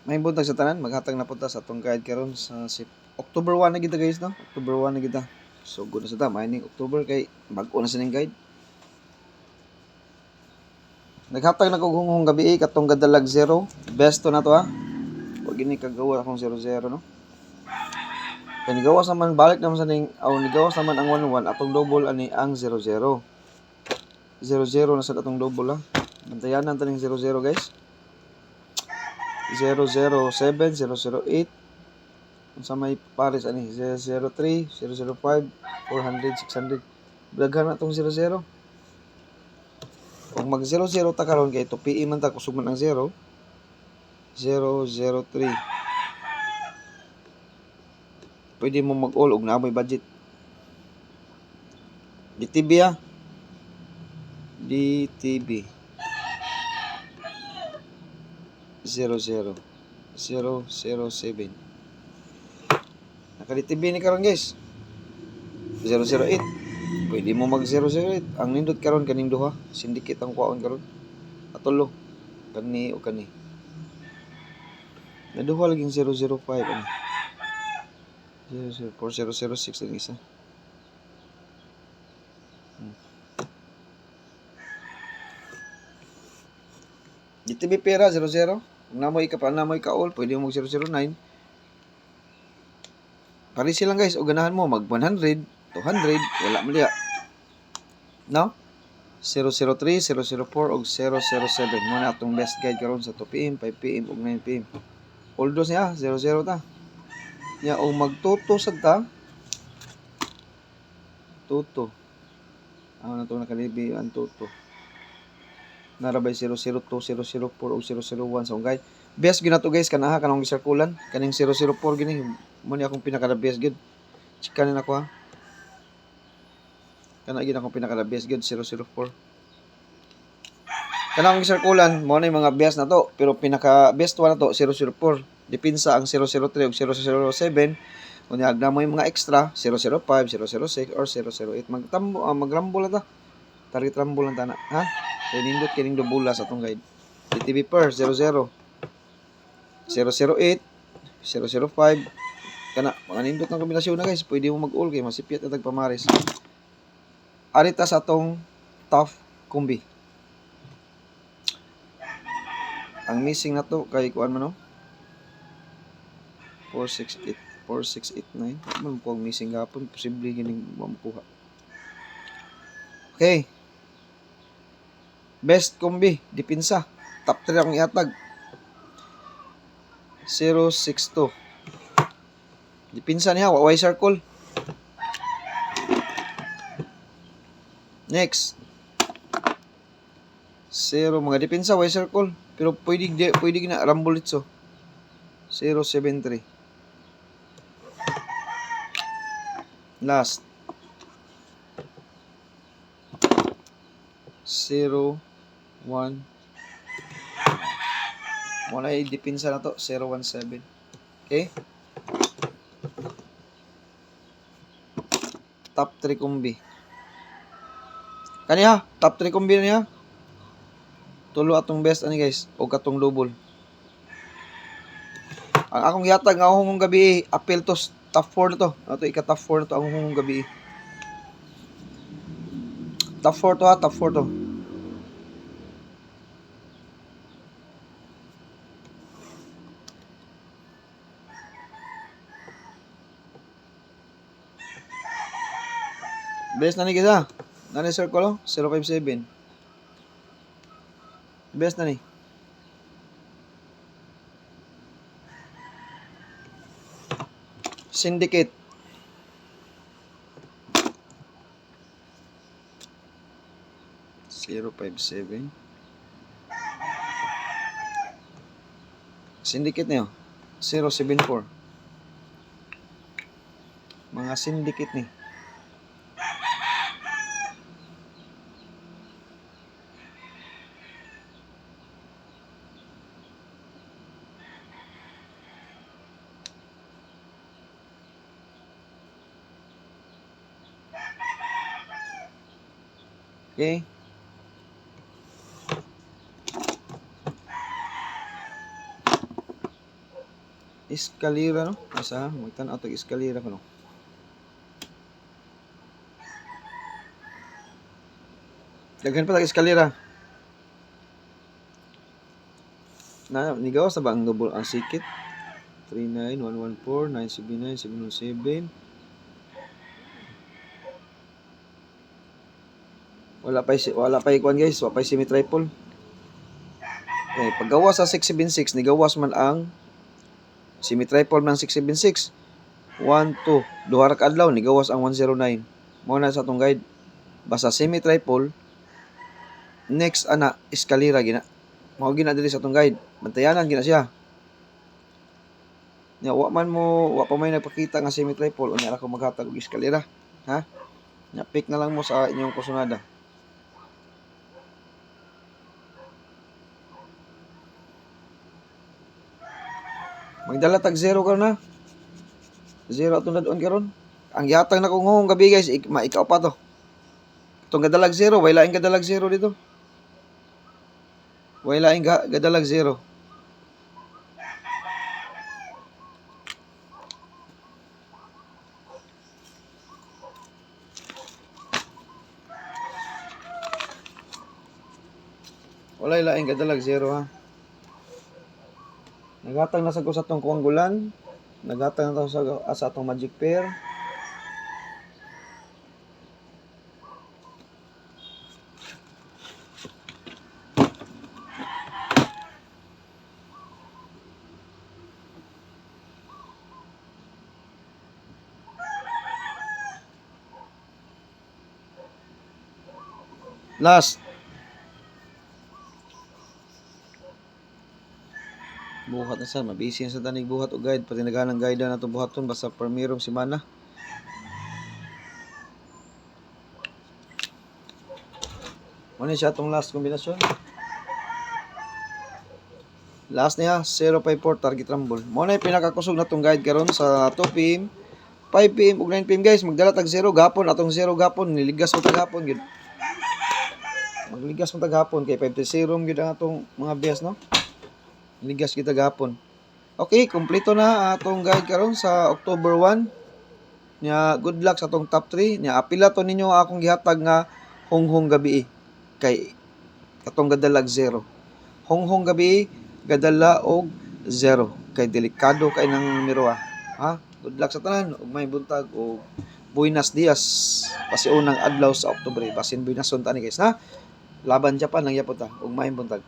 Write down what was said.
May buntag sa tanan, maghatag na punta sa atong guide karon sa October 1 na kita guys, no? October 1 na kita. So good na sa ta, mining October kay bag-o na sa ning guide. Naghatag na ko hungong gabi katong gadalag 0. Best to na to ha. Wag gini kagawa akong 0-0 no. Kaya nigawas naman balik naman sa ning nigawas naman ang 1-1 atong double ani ang 0-0. 0-0 na sa atong double ha. Bantayanan ta ning 0-0 guys. 007, 008. Unsa may pares ani 003, 005, 400, 600. Daghan na tong 0-0. Kung mag 0-0 ta karon kay to PE man ta kusog man ang 0. 003. Pwede mo mag-all og naamoy budget. DTB ha. DTB 00 007. Naka-DTB ni karon guys. 008. Pwede mo mag 008. Ang nindot karon kaning duha, syndicate ang kuwaon karon. Atulo. Kani o kani. Naduha laging 005 ani. 4006 ang isa. DTB pera 00. Kung namoy ka pa namoy ka all, pwede mo mag 009. Pari silang guys, o ganahan mo mag 100, 200, wala man diya. No? 003, 004 ug 007 mo na atong best guide karon sa 2 PM, 5 PM ug 9 PM. Although niya 00 ta. Nya og magtuto sad ta. Tuto. Ano na to nakalibi ang tuto. Narabay 002, 004 ug 001 sa guide. Best gyud nato guys kanaha kanang gisirkulan kaning 004 gini mo ni akong pinaka best gyud. Chika na ako ha. Kana gyud akong pinaka best gyud 004. Kanang gisirkulan mo na yung mga best na to pero pinaka best one na to 004. Depensa ang 003 ug 007. Unya agna mo yung mga extra 005, 006 or 008 magrambo lang ta. Target rambo lang ta na ha. Kaya nindot kining dubula sa atong guide. DTB per 00 008 005 kana mga nindot ng kombinasyon na guys. Pwede mo mag-all kay masipyat at tagpamares. Arita sa atong tough combi. Ang missing na to kay kuan man no. 468 4689. Man po ang missing gapon, posible gining makuha. Okay. Best combi, dipinsa. Top 3 akong ihatag. 062. Dipinsa niya, Y circle. Next. 0 mga dipinsa Y circle, pero pwede gina rambulitso. 073. Last. 0 1 muna i-dipinsa na to 017. Okay, top 3 combi kaniya top 3 combi niya tulo atong best ani guys o katong double. Ang akong gihatag nga hungong gabi appeal to top 4 na to ato ika top 4 na to ang hungong gabi top 4 to ha top 4 to. Best na ni kita. Nani circle 057. Best na ni. Syndicate. (057) Syndicate niyo 074. Mga syndicate ni. Okay. eskalera no. Asa magtan-aw tag eskalera kuno. Daghan pa tag eskalera. Na nigaw sa ba ang double ang sikit? 39114 979 717. Wala pa ikuan guys, wala pa semi triple. Okay, paggawas sa 676 nigawas man ang semi triple ng 676. 1 2 duha ra ka adlaw nigawas ang 109. Mao na sa atong guide. Basta semi triple next ana eskalera gina. Mao gina diri sa atong guide. Bantayanan gina siya. Nya wa pa may nagpakita nga semi triple unya ra ko maghatag og eskalera. Ha? Nya pick na lang mo sa inyong kusunada. Magdala tag zero karon na. Zero atong dadon karon. Ang yatang na kong ngong gabi guys, ikaw pa to. Itong gadalag zero, way laing gadalag zero dito. Way laing gadalag zero. Wala laing gadalag zero ha. Nagatang na sa ko sa atong kuanggulan. Nagatang na sa atong magic pair. Last. Buhat na sa mabisi sa tanig buhat o guide pati naghanang guide na to buhaton basta permirong semana. Ano siya atong last kombinasyon? Last niya 054 target rumble. Mo na pinakakusog na tong guide karon sa 2 PM, 5 PM ug 9 PM guys. Magdala tag 0 gapon atong 0 gapon niligas mo tag hapon gid. Magligas mo tag hapon kay 5-0 gid ang atong mga best no. Ligas kita gapon. Okay, kompleto na atong guide karon sa October 1. Nya good luck sa atong top 3. Nya apila to ninyo akong gihatag nga honghong gabi kay atong gadalag 0. Honghong gabi gadala og 0 kay delikado kay nang numero ha. Good luck sa tanan ug may buntag og buenos dias pasiunang adlaw sa Oktubre. Basin buenas son tani guys ha. Laban Japan lang yapon ta ug may buntag.